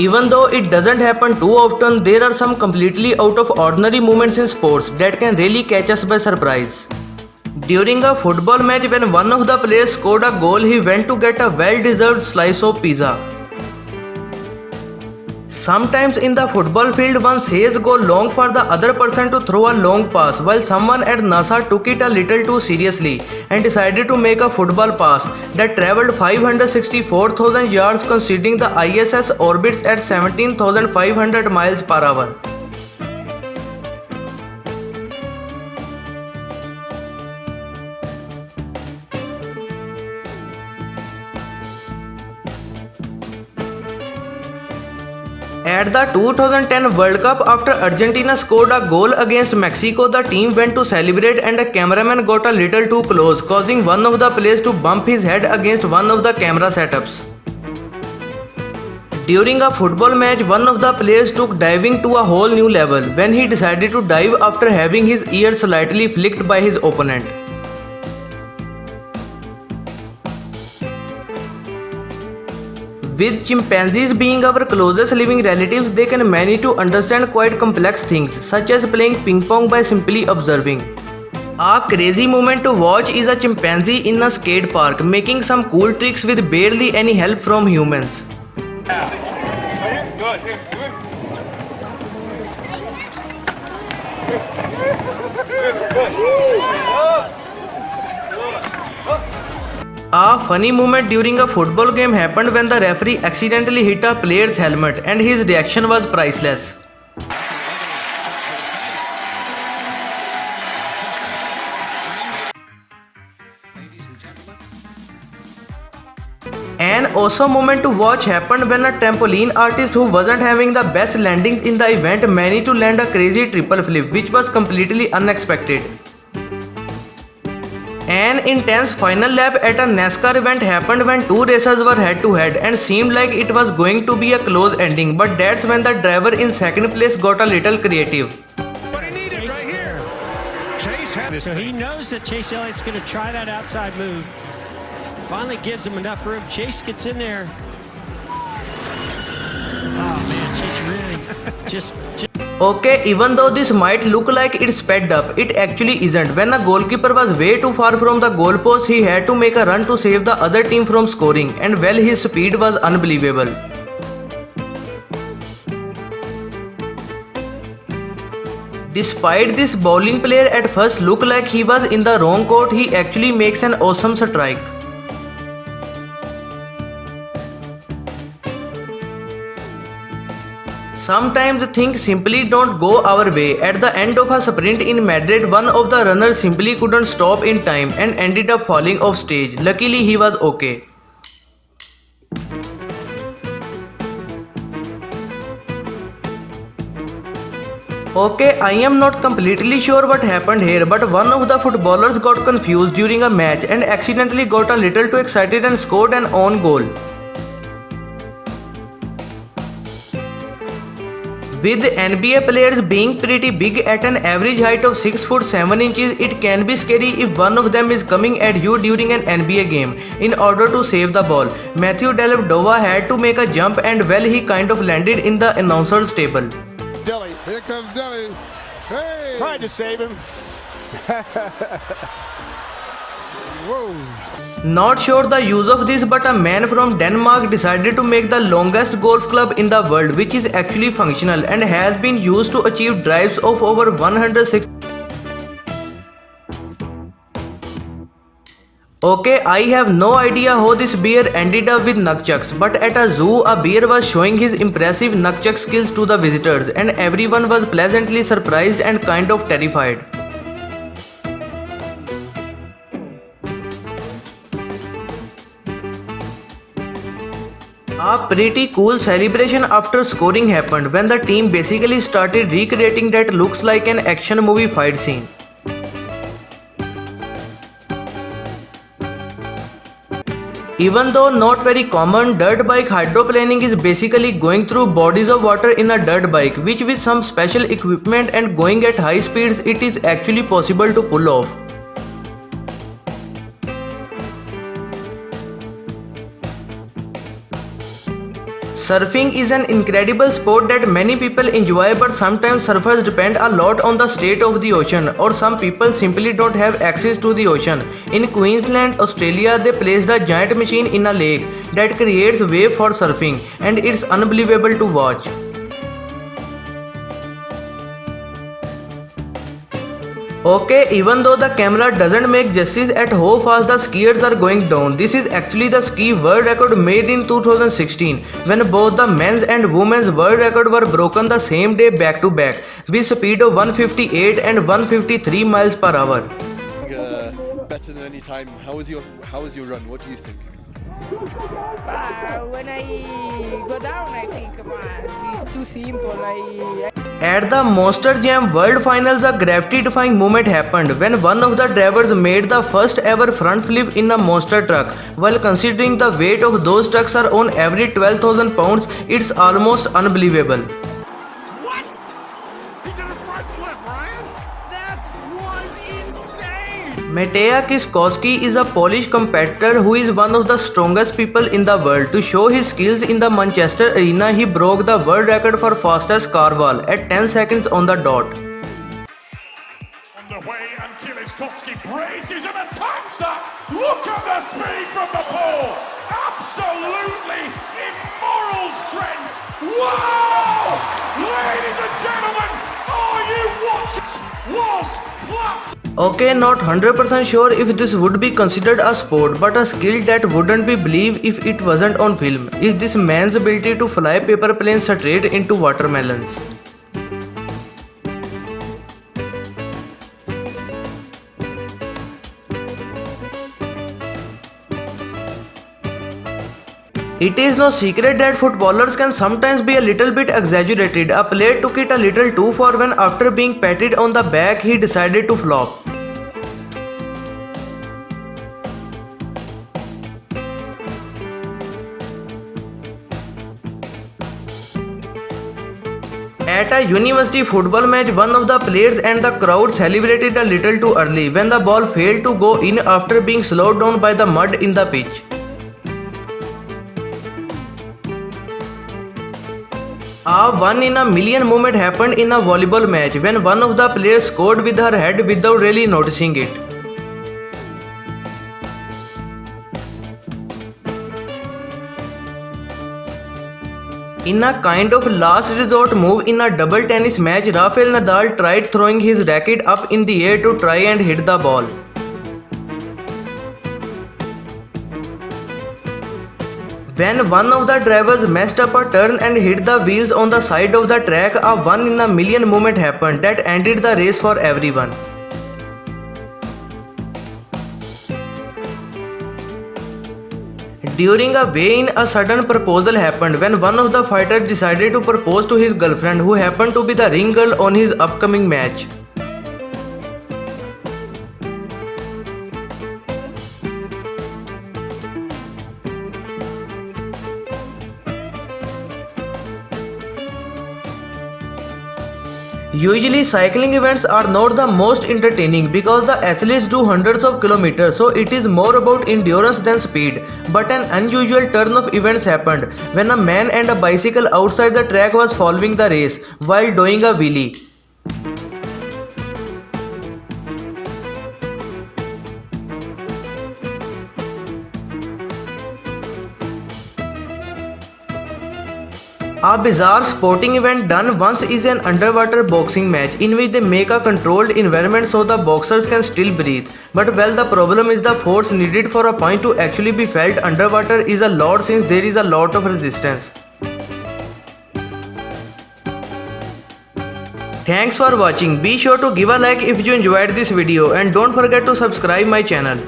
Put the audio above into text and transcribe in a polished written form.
Even though it doesn't happen too often, there are some completely out of ordinary moments in sports that can really catch us by surprise. During a football match, when one of the players scored a goal, he went to get a well-deserved slice of pizza. Sometimes in the football field, one says go long for the other person to throw a long pass, while someone at NASA took it a little too seriously and decided to make a football pass that traveled 564,000 yards, considering the ISS orbits at 17,500 miles per hour. At the 2010 World Cup, after Argentina scored a goal against Mexico, the team went to celebrate and a cameraman got a little too close, causing one of the players to bump his head against one of the camera setups. During a football match, one of the players took diving to a whole new level when he decided to dive after having his ear slightly flicked by his opponent. With chimpanzees being our closest living relatives, they can manage to understand quite complex things, such as playing ping pong by simply observing. A crazy moment to watch is a chimpanzee in a skate park making some cool tricks with barely any help from humans. A funny moment during a football game happened when the referee accidentally hit a player's helmet, and his reaction was priceless. An awesome moment to watch happened when a trampoline artist who wasn't having the best landings in the event managed to land a crazy triple flip, which was completely unexpected. An intense final lap at a NASCAR event happened when two racers were head to head and seemed like it was going to be a close ending, but that's when the driver in second place got a little creative. But he needed right here. Chase had this. So he knows that Chase Elliott's going to try that outside move. Finally gives him enough room. Chase gets in there. Oh man, Chase really just Okay, even though this might look like it's sped up, it actually isn't. When the goalkeeper was way too far from the goalpost, he had to make a run to save the other team from scoring, and well, his speed was unbelievable. Despite this bowling player at first look like he was in the wrong court, he actually makes an awesome strike. Sometimes things simply don't go our way. At the end of a sprint in Madrid, one of the runners simply couldn't stop in time and ended up falling off stage. Luckily, he was okay. Okay, I am not completely sure what happened here, but one of the footballers got confused during a match and accidentally got a little too excited and scored an own goal. With NBA players being pretty big at an average height of 6 foot 7 inches, it can be scary if one of them is coming at you during an NBA game in order to save the ball. Matthew Dellavedova had to make a jump and well, he kind of landed in the announcer's table. Delly. Here comes Delly. Hey! Tried to save him. Whoa. Not sure the use of this, but a man from Denmark decided to make the longest golf club in the world, which is actually functional and has been used to achieve drives of over 106. Okay, I have no idea how this bear ended up with nunchucks, but at a zoo, a bear was showing his impressive nunchuck skills to the visitors, and everyone was pleasantly surprised and kind of terrified. A pretty cool celebration after scoring happened when the team basically started recreating that looks like an action movie fight scene. Even though not very common, dirt bike hydroplaning is basically going through bodies of water in a dirt bike, which with some special equipment and going at high speeds, it is actually possible to pull off. Surfing is an incredible sport that many people enjoy, but sometimes surfers depend a lot on the state of the ocean, or some people simply don't have access to the ocean. In Queensland, Australia, they placed a giant machine in a lake that creates wave for surfing, and it's unbelievable to watch. Okay, even though the camera doesn't make justice at how fast the skiers are going down, this is actually the ski world record made in 2016 when both the men's and women's world record were broken the same day back to back with speed of 158 and 153 miles per hour. Better than any time. How was your run? What do you think? When I go down, I think it's too simple. At the Monster Jam World Finals, a gravity-defying moment happened when one of the drivers made the first ever front flip in a monster truck. While considering the weight of those trucks are on average 12,000 pounds, it's almost unbelievable. What? He did a front flip, Ryan? That was insane! Matej Kiskowski is a Polish competitor who is one of the strongest people in the world. To show his skills in the Manchester Arena, he broke the world record for fastest car wall at 10 seconds on the dot. On the way, and Kiskowski braces and attacks that. Look at the speed from the pole. Absolutely immoral strength. Wow! Ladies and gentlemen, are you watching? Lost class. Okay, not 100% sure if this would be considered a sport, but a skill that wouldn't be believed if it wasn't on film is this man's ability to fly paper planes straight into watermelons. It is no secret that footballers can sometimes be a little bit exaggerated. A player took it a little too far when, after being patted on the back, he decided to flop. At a university football match, one of the players and the crowd celebrated a little too early when the ball failed to go in after being slowed down by the mud in the pitch. A 1 in a million moment happened in a volleyball match when one of the players scored with her head without really noticing it. In a kind of last resort move in a double tennis match, Rafael Nadal tried throwing his racket up in the air to try and hit the ball. When one of the drivers messed up a turn and hit the wheels on the side of the track, a 1 in a million moment happened that ended the race for everyone. During a weigh-in, a sudden proposal happened when one of the fighters decided to propose to his girlfriend, who happened to be the ring girl on his upcoming match. Usually cycling events are not the most entertaining because the athletes do hundreds of kilometers, so it is more about endurance than speed. But an unusual turn of events happened when a man and a bicycle outside the track was following the race while doing a wheelie. A bizarre sporting event done once is an underwater boxing match in which they make a controlled environment so the boxers can still breathe. But well, the problem is the force needed for a point to actually be felt underwater is a lot, since there is a lot of resistance. Thanks for watching. Be sure to give a like if you enjoyed this video and don't forget to subscribe my channel.